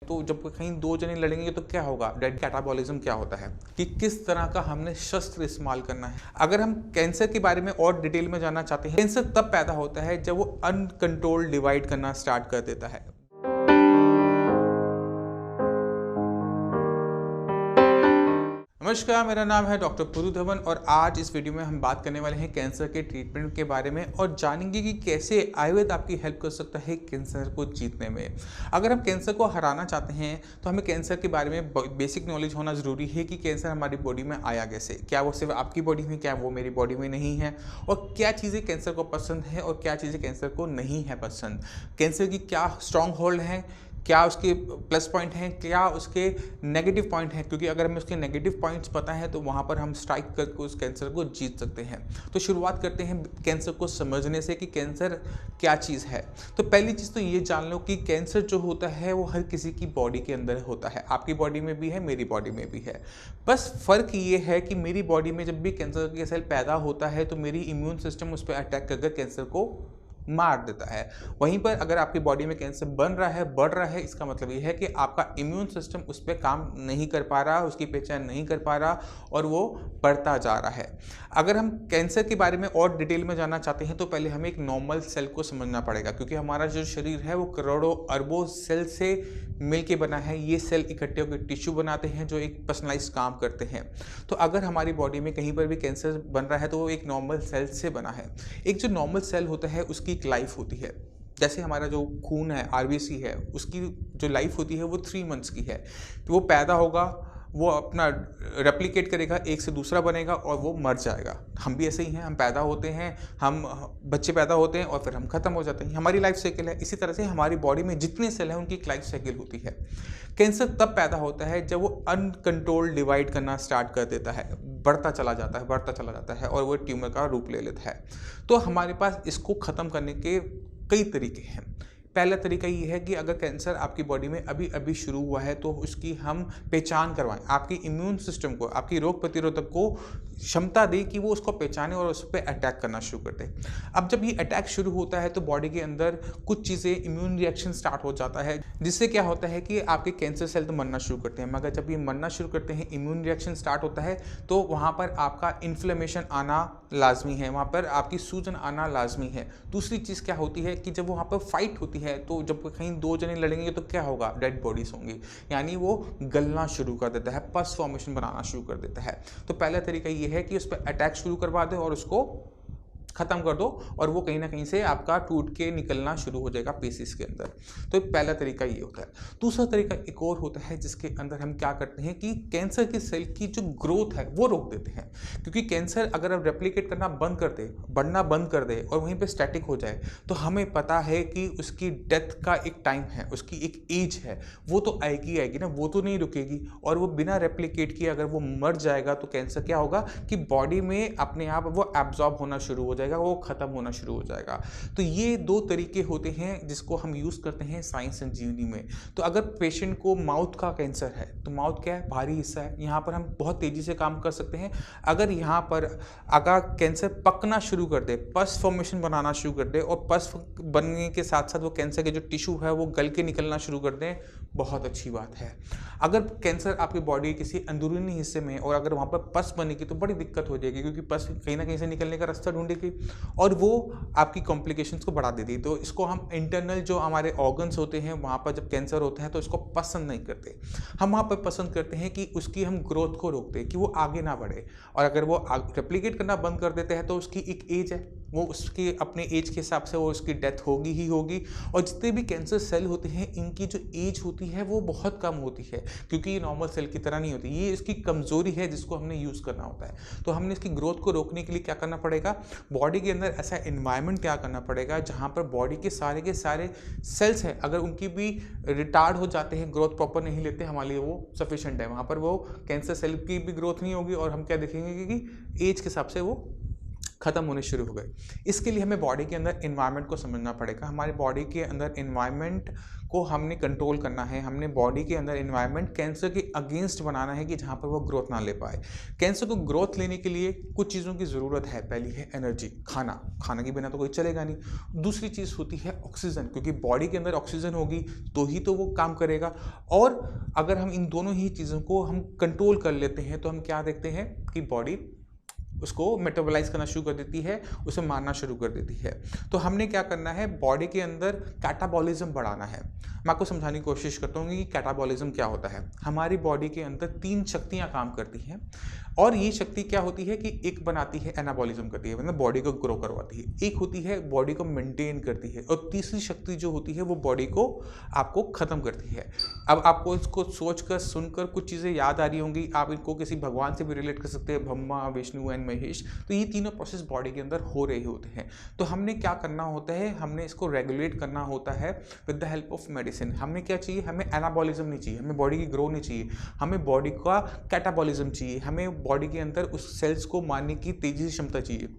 तो जब कहीं दो जने लड़ेंगे तो क्या होगा, डेड कैटाबॉलिज्म क्या होता है, कि किस तरह का हमने शस्त्र इस्तेमाल करना है। अगर हम कैंसर के बारे में और डिटेल में जानना चाहते हैं, कैंसर तब पैदा होता है जब वो अनकंट्रोल्ड डिवाइड करना स्टार्ट कर देता है। नमस्कार, मेरा नाम है डॉक्टर पुरु धवन और आज इस वीडियो में हम बात करने वाले हैं कैंसर के ट्रीटमेंट के बारे में और जानेंगे कि कैसे आयुर्वेद आपकी हेल्प कर सकता है कैंसर को जीतने में। अगर हम कैंसर को हराना चाहते हैं तो हमें कैंसर के बारे में बेसिक नॉलेज होना ज़रूरी है कि कैंसर हमारी बॉडी में आया कैसे, क्या वो सिर्फ आपकी बॉडी में, क्या वो मेरी बॉडी में नहीं है, और क्या चीज़ें कैंसर को पसंद है और क्या चीज़ें कैंसर को नहीं है पसंद। कैंसर की क्या स्ट्रॉन्ग होल्ड है, क्या उसके प्लस पॉइंट हैं, क्या उसके नेगेटिव पॉइंट हैं, क्योंकि अगर हमें उसके नेगेटिव पॉइंट्स पता है तो वहाँ पर हम स्ट्राइक करके उस कैंसर को जीत सकते हैं। तो शुरुआत करते हैं कैंसर को समझने से कि कैंसर क्या चीज़ है। तो पहली चीज़ तो ये जान लो कि कैंसर जो होता है वो हर किसी की बॉडी के अंदर होता है। आपकी बॉडी में भी है, मेरी बॉडी में भी है। बस फ़र्क ये है कि मेरी बॉडी में जब भी कैंसर का सेल पैदा होता है तो मेरी इम्यून सिस्टम उस पर अटैक करके कैंसर को मार देता है। वहीं पर अगर आपकी बॉडी में कैंसर बन रहा है, बढ़ रहा है, इसका मतलब ये है कि आपका इम्यून सिस्टम उस पर काम नहीं कर पा रहा, उसकी पहचान नहीं कर पा रहा और वो बढ़ता जा रहा है। अगर हम कैंसर के बारे में और डिटेल में जानना चाहते हैं तो पहले हमें एक नॉर्मल सेल को समझना पड़ेगा, क्योंकि हमारा जो शरीर है वो करोड़ों अरबों सेल से मिलके बना है। ये सेल इकट्ठे होकर टिश्यू बनाते हैं जो एक पर्सनलाइज्ड काम करते हैं। तो अगर हमारी बॉडी में कहीं पर भी कैंसर बन रहा है तो वो एक नॉर्मल सेल से बना है। एक जो नॉर्मल सेल होता है उसकी एक लाइफ होती है। जैसे हमारा जो खून है, आरबीसी है, उसकी जो लाइफ होती है वो 3 मंथ्स की है। तो वो पैदा होगा, वो अपना रेप्लिकेट करेगा, एक से दूसरा बनेगा और वो मर जाएगा। हम भी ऐसे ही हैं, हम पैदा होते हैं, हम बच्चे पैदा होते हैं और फिर हम ख़त्म हो जाते हैं। हमारी लाइफ साइकिल है। इसी तरह से हमारी बॉडी में जितने सेल हैं उनकी एक लाइफ साइकिल होती है। कैंसर तब पैदा होता है जब वो अनकंट्रोल्ड डिवाइड करना स्टार्ट कर देता है, बढ़ता चला जाता है, बढ़ता चला जाता है और वो ट्यूमर का रूप ले लेता है। तो हमारे पास इसको ख़त्म करने के कई तरीके हैं। पहला तरीका ये है कि अगर कैंसर आपकी बॉडी में अभी अभी शुरू हुआ है तो उसकी हम पहचान करवाएं। आपकी इम्यून सिस्टम को, आपकी रोग प्रतिरोधक को क्षमता दें कि वो उसको पहचाने और उस पर अटैक करना शुरू कर दे। अब जब ये अटैक शुरू होता है तो बॉडी के अंदर कुछ चीज़ें, इम्यून रिएक्शन स्टार्ट हो जाता है, जिससे क्या होता है कि आपके कैंसर सेल तो मरना शुरू करते हैं। मगर जब ये मरना शुरू करते हैं, इम्यून रिएक्शन स्टार्ट होता है तो वहाँ पर आपका इन्फ्लेमेशन आना लाजमी है, वहाँ पर आपकी सूजन आना लाजमी है। दूसरी चीज़ क्या होती है कि जब वहाँ पर फाइट होती है तो जब कहीं दो जने लड़ेंगे तो क्या होगा, डेड बॉडीज होंगी, यानी वो गलना शुरू कर देता है, पस फॉर्मेशन बनाना शुरू कर देता है। तो पहला तरीका ये है कि उस पर अटैक शुरू करवा दो और उसको ख़त्म कर दो और वो कहीं ना कहीं से आपका टूट के निकलना शुरू हो जाएगा पीसेस के अंदर। तो पहला तरीका ये होता है। दूसरा तरीका एक और होता है जिसके अंदर हम क्या करते हैं कि कैंसर के सेल की जो ग्रोथ है वो रोक देते हैं। क्योंकि कैंसर अगर अब रेप्लिकेट करना बंद कर दे, बढ़ना बंद कर दे और वहीं पे स्टैटिक हो जाए तो हमें पता है कि उसकी डेथ का एक टाइम है, उसकी एक एज है, वो तो आएगी आएगी ना, वो तो नहीं रुकेगी। और वो बिना रेप्लिकेट किए अगर वो मर जाएगा तो कैंसर क्या होगा कि बॉडी में अपने आप वो एब्जॉर्ब होना शुरू हो जाएगा, वो खत्म होना शुरू हो जाएगा। तो ये 2 तरीके होते हैं जिसको हम यूज़ करते हैं साइंस संजीवनी में। तो अगर पेशेंट को माउथ का कैंसर है तो माउथ क्या है, बाहरी हिस्सा है, यहाँ पर हम बहुत तेज़ी से काम कर सकते हैं। अगर यहाँ पर अगर कैंसर पकना शुरू कर दे, पस फॉर्मेशन बनाना शुरू कर दे और पस बनने के साथ साथ वो कैंसर के जो टिश्यू है वो गल के निकलना शुरू कर दें, बहुत अच्छी बात है। अगर कैंसर आपकी बॉडी किसी अंदरूनी हिस्से में और अगर वहाँ पर पस बनेगी तो बड़ी दिक्कत हो जाएगी, क्योंकि पस कहीं ना कहीं से निकलने का रास्ता ढूंढेगी और वो आपकी कॉम्प्लिकेशंस को बढ़ा देती है। तो इसको हम इंटरनल जो हमारे ऑर्गन्स होते हैं वहाँ पर जब कैंसर होता है तो इसको पसंद नहीं करते। हम वहाँ पर पसंद करते हैं कि उसकी हम ग्रोथ को रोकते हैं, कि वो आगे ना बढ़े। और अगर वो रेप्लिकेट करना बंद कर देते हैं तो उसकी एक एज है, वो उसके अपने एज के हिसाब से वो उसकी डेथ होगी ही होगी। और जितने भी कैंसर सेल होते हैं इनकी जो एज होती है वो बहुत कम होती है, क्योंकि ये नॉर्मल सेल की तरह नहीं होती। ये इसकी कमज़ोरी है जिसको हमने यूज़ करना होता है। तो हमने इसकी ग्रोथ को रोकने के लिए क्या करना पड़ेगा, बॉडी के अंदर ऐसा एनवायरनमेंट क्या करना पड़ेगा जहाँ पर बॉडी के सारे सेल्स हैं, अगर उनकी भी रिटार्ड हो जाते हैं, ग्रोथ प्रॉपर नहीं लेते, हमारे लिए वो सफिशेंट है। वहाँ पर वो कैंसर सेल की भी ग्रोथ नहीं होगी और हम क्या देखेंगे कि एज के हिसाब से वो ख़त्म होने शुरू हो गए। इसके लिए हमें बॉडी के अंदर इन्वायरमेंट को समझना पड़ेगा। हमारे बॉडी के अंदर इन्वायरमेंट को हमने कंट्रोल करना है। हमने बॉडी के अंदर इन्वायरमेंट कैंसर के अगेंस्ट बनाना है कि जहाँ पर वो ग्रोथ ना ले पाए। कैंसर को ग्रोथ लेने के लिए कुछ चीज़ों की ज़रूरत है। पहली है एनर्जी, खाना के बिना तो कोई चलेगा नहीं। दूसरी चीज़ होती है ऑक्सीजन, क्योंकि बॉडी के अंदर ऑक्सीजन होगी तो ही तो वो काम करेगा। और अगर हम इन दोनों ही चीज़ों को हम कंट्रोल कर लेते हैं तो हम क्या देखते हैं कि बॉडी उसको मेटाबोलाइज करना शुरू कर देती है, उसे मारना शुरू कर देती है। तो हमने क्या करना है, बॉडी के अंदर कैटाबॉलिज्म बढ़ाना है। मैं आपको समझाने की कोशिश करता हूँ कि कैटाबॉलिज्म क्या होता है। हमारी बॉडी के अंदर 3 शक्तियाँ काम करती हैं और ये शक्ति क्या होती है कि एक बनाती है एनाबॉलिज्म करती है, मतलब बॉडी को ग्रो करवाती है। एक होती है बॉडी को मेंटेन करती है और तीसरी शक्ति जो होती है वो बॉडी को आपको ख़त्म करती है। अब आपको इसको सोचकर सुनकर कुछ चीज़ें याद आ रही होंगी, आप इनको किसी भगवान से भी रिलेट कर सकते हैं, ब्रह्मा विष्णु एंड महेश। तो ये तीनों प्रोसेस बॉडी के अंदर हो रहे होते हैं। तो हमने क्या करना होता है, हमने इसको रेगुलेट करना होता है with the help of medicine. हमें क्या चाहिए, हमें एनाबॉलिज्म नहीं चाहिए, हमें बॉडी की ग्रो नहीं चाहिए, हमें बॉडी का कैटाबॉलिज्म चाहिए। हमें बॉडी के अंदर उस सेल्स को मारने की तेजी से क्षमता चाहिए।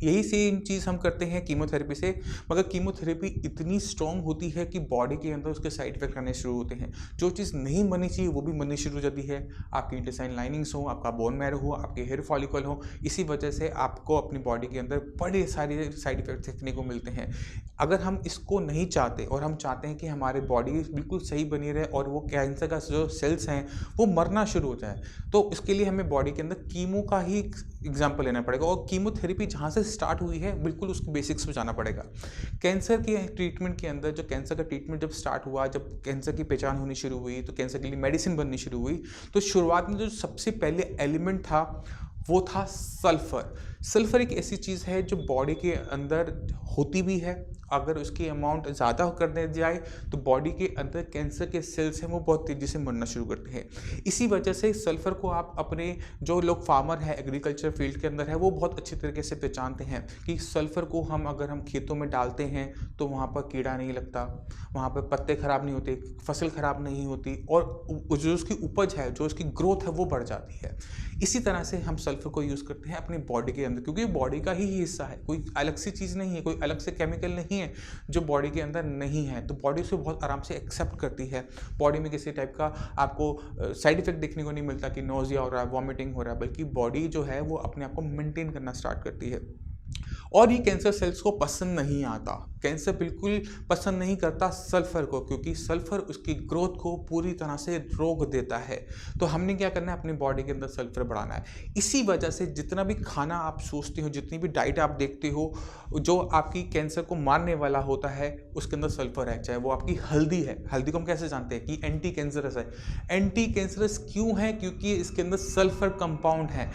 यही सेम चीज़ हम करते हैं कीमोथेरेपी से, मगर कीमोथेरेपी इतनी स्ट्रॉन्ग होती है कि बॉडी के अंदर उसके साइड इफेक्ट आने शुरू होते हैं। जो चीज़ नहीं बननी चाहिए वो भी बननी शुरू हो जाती है। आपकी इंटेस्टाइन लाइनिंग्स हो, आपका बोन मैरो हो, आपके हेयर फॉलिकल हो, इसी वजह से आपको अपनी बॉडी के अंदर बड़े सारे साइड इफेक्ट देखने को मिलते हैं। अगर हम इसको नहीं चाहते और हम चाहते हैं कि हमारी बॉडी बिल्कुल सही बनी रहे और वो कैंसर का जो सेल्स हैं वो मरना शुरू हो जाए, तो इसके लिए हमें बॉडी के अंदर कीमो का ही एग्जाम्पल लेना पड़ेगा। और कीमोथेरेपी जहाँ से स्टार्ट हुई है बिल्कुल उसके बेसिक्स पे जाना पड़ेगा। कैंसर के ट्रीटमेंट के अंदर, जो कैंसर का ट्रीटमेंट जब स्टार्ट हुआ, जब कैंसर की पहचान होनी शुरू हुई, तो कैंसर के लिए मेडिसिन बननी शुरू हुई, तो शुरुआत में जो सबसे पहले एलिमेंट था वो था सल्फर। सल्फर एक ऐसी चीज़ है जो बॉडी के अंदर होती भी है, अगर उसकी अमाउंट ज़्यादा कर दे जाए तो बॉडी के अंदर कैंसर के सेल्स हैं वो बहुत तेज़ी से मरना शुरू करते हैं। इसी वजह से सल्फ़र को आप अपने जो लोग फार्मर है, एग्रीकल्चर फील्ड के अंदर है, वो बहुत अच्छी तरीके से पहचानते हैं कि सल्फ़र को हम अगर हम खेतों में डालते हैं तो वहाँ पर कीड़ा नहीं लगता, वहाँ पर पत्ते ख़राब नहीं होते, फसल ख़राब नहीं होती और जो उसकी उपज है, जो उसकी ग्रोथ है वो बढ़ जाती है। इसी तरह से हम सल्फ़र को यूज़ करते हैं अपनी बॉडी के अंदर, क्योंकि बॉडी का ही हिस्सा है, कोई अलग सी चीज़ नहीं है, कोई अलग से केमिकल नहीं है जो बॉडी के अंदर नहीं है। तो बॉडी उसे बहुत आराम से एक्सेप्ट करती है। बॉडी में किसी टाइप का आपको साइड इफेक्ट देखने को नहीं मिलता कि नोजिया हो रहा है, वॉमिटिंग हो रहा है, बल्कि बॉडी जो है वो अपने आप को मेंटेन करना स्टार्ट करती है। और ये कैंसर सेल्स को पसंद नहीं आता, कैंसर बिल्कुल पसंद नहीं करता सल्फर को, क्योंकि सल्फर उसकी ग्रोथ को पूरी तरह से रोक देता है। तो हमने क्या करना है, अपनी बॉडी के अंदर सल्फर बढ़ाना है। इसी वजह से जितना भी खाना आप सोचते हो, जितनी भी डाइट आप देखते हो, जो आपकी कैंसर को मारने वाला होता है उसके अंदर सल्फर है। चाहे वो आपकी हल्दी है, हल्दी को हम कैसे जानते हैं कि एंटी कैंसरस है। एंटी कैंसरस क्यों है, क्योंकि इसके अंदर सल्फर कंपाउंड है।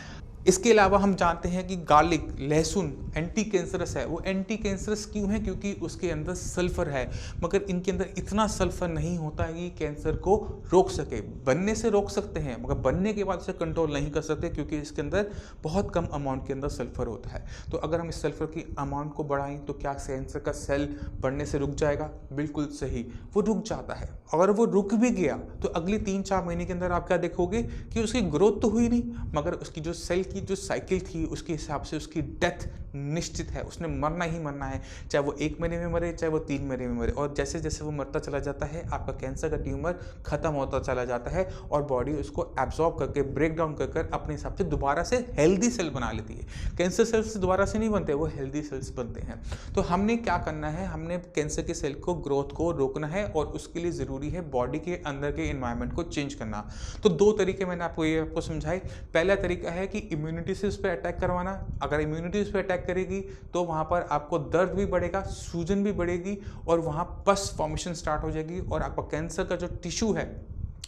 इसके अलावा हम जानते हैं कि गार्लिक, लहसुन एंटी कैंसरस है। वो एंटी कैंसरस क्यों है, क्योंकि उसके अंदर सल्फर है। मगर इनके अंदर इतना सल्फर नहीं होता है कि कैंसर को रोक सके। बनने से रोक सकते हैं मगर बनने के बाद उसे कंट्रोल नहीं कर सकते, क्योंकि इसके अंदर बहुत कम अमाउंट के अंदर सल्फर होता है। तो अगर हम इस सल्फर की अमाउंट को बढ़ाएं तो क्या कैंसर का सेल बढ़ने से रुक जाएगा? बिल्कुल सही, वो रुक जाता है। अगर वो रुक भी गया तो अगले 3-4 महीने के अंदर आप क्या देखोगे कि उसकी ग्रोथ तो हुई नहीं, मगर उसकी जो सेल की जो साइकिल थी उसके हिसाब से उसकी डेथ निश्चित है, उसने मरना ही मरना है। चाहे वो 1 महीने में मरे, चाहे वो 3 महीने में मरे। और जैसे जैसे वो मरता चला जाता है, आपका कैंसर का ट्यूमर खत्म होता चला जाता है और बॉडी उसको एब्जॉर्ब करके, ब्रेक डाउन कर अपने हिसाब से दोबारा से हेल्दी सेल बना लेती है। कैंसर सेल्स दोबारा से नहीं बनते, वो हेल्दी सेल्स बनते हैं। तो हमने क्या करना है, हमने कैंसर के सेल को ग्रोथ को रोकना है और उसके लिए ज़रूरी है बॉडी के अंदर के एनवायरनमेंट को चेंज करना। तो 2 तरीके मैंने आपको समझाए। पहला तरीका है कि इम्यूनिटी से उस पर अटैक करवाना। अगर इम्यूनिटी उस पर अटैक करेगी तो वहाँ पर आपको दर्द भी बढ़ेगा, सूजन भी बढ़ेगी और वहाँ पस फॉर्मेशन स्टार्ट हो जाएगी और आपका कैंसर का जो टिश्यू है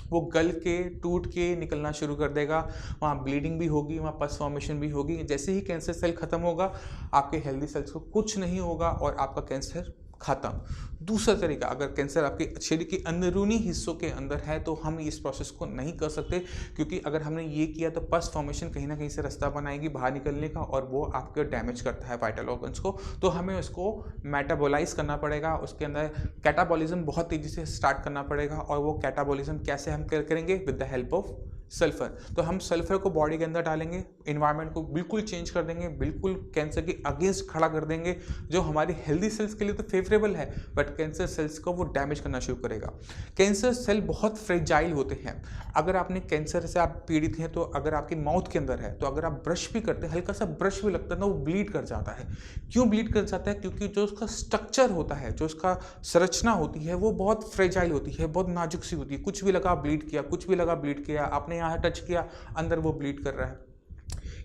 वो गल के, टूट के निकलना शुरू कर देगा। वहाँ ब्लीडिंग भी होगी, वहाँ पस फॉर्मेशन भी होगी। जैसे ही कैंसर सेल खत्म होगा, आपके हेल्दी सेल्स को कुछ नहीं होगा और आपका कैंसर खत्म। दूसरा तरीका, अगर कैंसर आपके शरीर के अंदरूनी हिस्सों के अंदर है तो हम इस प्रोसेस को नहीं कर सकते, क्योंकि अगर हमने ये किया तो पस फॉर्मेशन कहीं ना कहीं से रास्ता बनाएगी बाहर निकलने का और वो आपके डैमेज करता है वाइटल ऑर्गन्स को। तो हमें उसको मेटाबोलाइज करना पड़ेगा, उसके अंदर कैटाबॉलिज्म बहुत तेज़ी से स्टार्ट करना पड़ेगा। और वो कैटाबॉलिज्म कैसे हम करेंगे? With the help of sulphur. तो हम सल्फर को बॉडी के अंदर डालेंगे, इन्वायरमेंट को बिल्कुल चेंज कर देंगे, बिल्कुल कैंसर के अगेंस्ट खड़ा कर देंगे, जो हमारी हेल्दी सेल्स के लिए तो फेवरेबल है, बट कैंसर सेल्स को वो डैमेज करना शुरू करेगा। कैंसर सेल बहुत फ्रेजाइल होते हैं। अगर आपने कैंसर से आप पीड़ित हैं, तो अगर आपकी माउथ के अंदर है, तो अगर आप ब्रश भी करते हैं, हल्का सा ब्रश भी लगता है ना, वो ब्लीड कर जाता है। क्यों ब्लीड कर जाता है? क्योंकि जो उसका स्ट्रक्चर होता है, जो उसका संरचना होती है, वो बहुत फ्रेजाइल होती है, बहुत नाजुक सी होती है। कुछ भी लगा ब्लीड किया, कुछ भी लगा ब्लीड किया, आपने यहाँ टच किया, अंदर वो ब्लीड कर रहा है।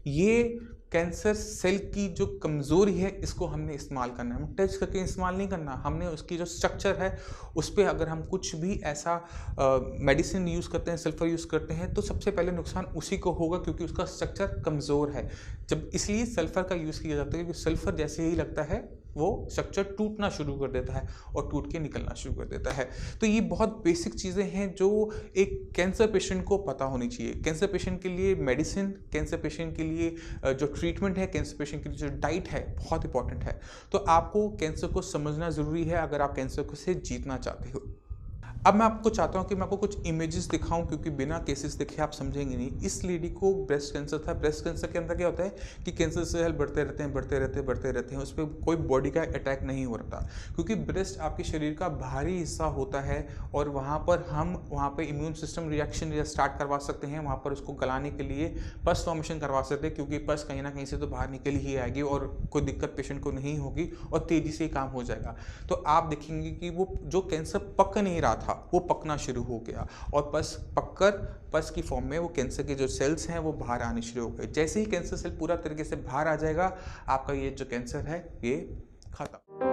ये कैंसर सेल की जो कमज़ोरी है, इसको हमने इस्तेमाल करना है। हम टच करके इस्तेमाल नहीं करना, हमने उसकी जो स्ट्रक्चर है उस पर अगर हम कुछ भी ऐसा मेडिसिन यूज़ करते हैं, सल्फर यूज़ करते हैं, तो सबसे पहले नुकसान उसी को होगा, क्योंकि उसका स्ट्रक्चर कमज़ोर है। जब इसलिए सल्फर का यूज़ किया जाता है, क्योंकि सल्फर जैसे ही लगता है वो स्ट्रक्चर टूटना शुरू कर देता है और टूट के निकलना शुरू कर देता है। तो ये बहुत बेसिक चीज़ें हैं जो एक कैंसर पेशेंट को पता होनी चाहिए। कैंसर पेशेंट के लिए मेडिसिन, कैंसर पेशेंट के लिए जो ट्रीटमेंट है, कैंसर पेशेंट के लिए जो डाइट है, बहुत इंपॉर्टेंट है। तो आपको कैंसर को समझना ज़रूरी है अगर आप कैंसर को से जीतना चाहते हो। अब मैं आपको चाहता हूँ कि मैं आपको कुछ इमेजेस दिखाऊं, क्योंकि बिना केसेस देखे आप समझेंगे नहीं। इस लेडी को ब्रेस्ट कैंसर था। ब्रेस्ट कैंसर के अंदर क्या होता है कि कैंसर सेल बढ़ते रहते हैं, बढ़ते रहते हैं, बढ़ते रहते हैं, उस पर कोई बॉडी का अटैक नहीं हो रहा, क्योंकि ब्रेस्ट आपके शरीर का बाहरी हिस्सा होता है और वहाँ पर हम वहाँ पर इम्यून सिस्टम रिएक्शन स्टार्ट करवा सकते हैं। वहाँ पर उसको गलाने के लिए पस फॉर्मेशन करवा सकते हैं, क्योंकि पस कहीं ना कहीं से तो बाहर निकल ही आएगी और कोई दिक्कत पेशेंट को नहीं होगी और तेज़ी से काम हो जाएगा। तो आप देखेंगे कि वो जो कैंसर पक नहीं रहा था, वो पकना शुरू हो गया और पस की फॉर्म में वो कैंसर के जो सेल्स हैं वो बाहर आने शुरू हो गए। जैसे ही कैंसर सेल पूरा तरीके से बाहर आ जाएगा, आपका ये जो कैंसर है ये खत्म।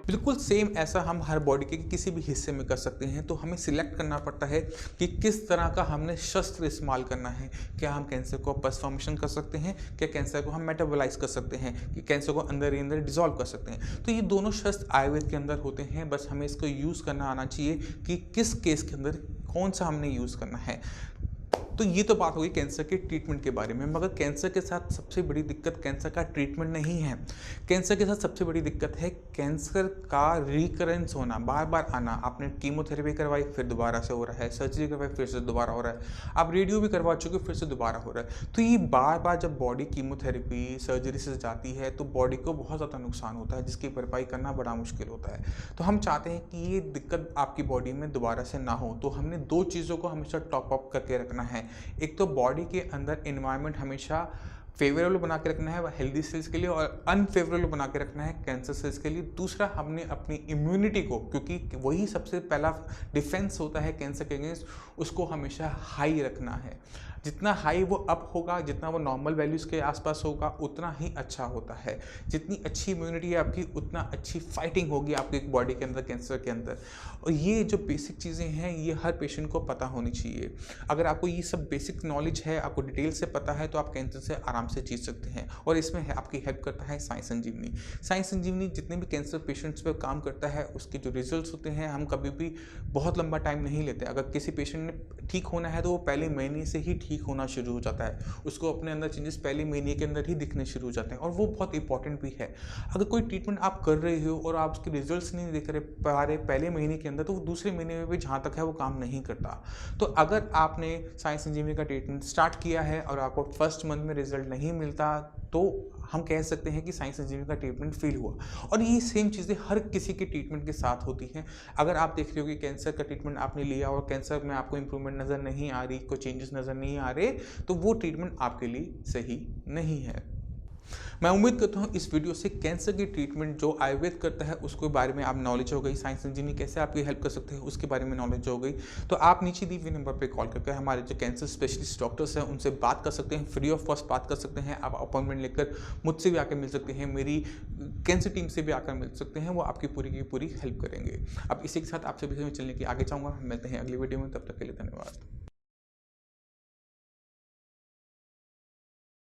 बिल्कुल सेम ऐसा हम हर बॉडी के किसी भी हिस्से में कर सकते हैं। तो हमें सिलेक्ट करना पड़ता है कि किस तरह का हमने शस्त्र इस्तेमाल करना है। क्या हम कैंसर को पस फॉर्मेशन कर सकते हैं, क्या कैंसर को हम मेटाबोलाइज कर सकते हैं, कि कैंसर को अंदर ही अंदर डिसॉल्व कर सकते हैं। तो ये दोनों शस्त्र आयुर्वेद के अंदर होते हैं, बस हमें इसको यूज़ करना आना चाहिए कि किस केस के अंदर कौन सा हमने यूज़ करना है। तो ये तो बात होगी कैंसर के ट्रीटमेंट के बारे में, मगर कैंसर के साथ सबसे बड़ी दिक्कत कैंसर का ट्रीटमेंट नहीं है। कैंसर के साथ सबसे बड़ी दिक्कत है कैंसर का रिकरेंस होना, बार बार आना। आपने कीमोथेरेपी करवाई, फिर दोबारा से हो रहा है, सर्जरी करवाई, फिर से दोबारा हो रहा है, आप रेडियो भी करवा चुके, फिर से दोबारा हो रहा है। तो ये बार बार जब बॉडी कीमोथेरेपी सर्जरी से जाती है तो बॉडी को बहुत ज़्यादा नुकसान होता है, जिसकी भरपाई करना बड़ा मुश्किल होता है। तो हम चाहते हैं कि ये दिक्कत आपकी बॉडी में दोबारा से ना हो। तो हमने दो चीज़ों को हमेशा टॉप अप करके रखना है। एक तो बॉडी के अंदर एनवायरनमेंट हमेशा फेवरेबल बना के रखना है हेल्दी सेल्स के लिए, और अनफेवरेबल बना के रखना है कैंसर सेल्स के लिए। दूसरा, हमने अपनी इम्यूनिटी को, क्योंकि वही सबसे पहला डिफेंस होता है कैंसर के अगेंस्ट, उसको हमेशा हाई रखना है। जितना हाई वो अप होगा, जितना वो नॉर्मल वैल्यूज़ के आसपास होगा, उतना ही अच्छा होता है। जितनी अच्छी इम्यूनिटी है आपकी, उतना अच्छी फाइटिंग होगी आपकी बॉडी के अंदर कैंसर के अंदर। और ये जो बेसिक चीज़ें हैं, ये हर पेशेंट को पता होनी चाहिए। अगर आपको ये सब बेसिक नॉलेज है, आपको डिटेल से पता है, तो आप कैंसर से आराम से जीत सकते हैं। और इसमें आपकी हेल्प करता है साई संजीवनी। साई संजीवनी जितने भी कैंसर पेशेंट्स पर काम करता है, उसके जो रिजल्ट्स होते हैं, हम कभी भी बहुत लंबा टाइम नहीं लेते। अगर किसी पेशेंट ने ठीक होना है, तो वो पहले महीने से ही ठीक होना शुरू हो जाता है। उसको अपने अंदर चेंजेस पहले महीने के अंदर ही दिखने शुरू हो जाते हैं, और वो बहुत इंपॉर्टेंट भी है। अगर कोई ट्रीटमेंट आप कर रहे हो और आप उसके रिजल्ट्स नहीं दिख पा रहे पहले महीने के अंदर, तो वो दूसरे महीने में भी जहाँ तक है वो काम नहीं करता। तो अगर आपने साई संजीवनी का ट्रीटमेंट स्टार्ट किया है और आपको फर्स्ट मंथ में रिजल्ट नहीं मिलता, तो हम कह सकते हैं कि साई संजीवनी का ट्रीटमेंट फेल हुआ। और ये सेम चीज़ें हर किसी के ट्रीटमेंट के साथ होती हैं। अगर आप देख रहे हो कि कैंसर का ट्रीटमेंट आपने लिया और कैंसर में आपको इंप्रूवमेंट नज़र नहीं आ रही, कोई चेंजेस नज़र नहीं आ रहे, तो वो ट्रीटमेंट आपके लिए सही नहीं है। मैं उम्मीद करता हूँ इस वीडियो से कैंसर की ट्रीटमेंट जो आयुर्वेद करता है उसके बारे में आप नॉलेज हो गई, साई संजीवनी कैसे आपकी हेल्प कर सकते हैं उसके बारे में नॉलेज हो गई। तो आप नीचे दी हुई नंबर पे कॉल करके हमारे जो कैंसर स्पेशलिस्ट डॉक्टर्स हैं उनसे बात कर सकते हैं, फ्री ऑफ कॉस्ट बात कर सकते हैं। आप अपॉइंटमेंट लेकर मुझसे भी आकर मिल सकते हैं, मेरी कैंसर टीम से भी आकर मिल सकते हैं, वो आपकी पूरी की पूरी हेल्प करेंगे। अब इसी के साथ आपसे भी चलने की आगे चाहूँगा। मिलते हैं अगली वीडियो में, तब तक के लिए धन्यवाद।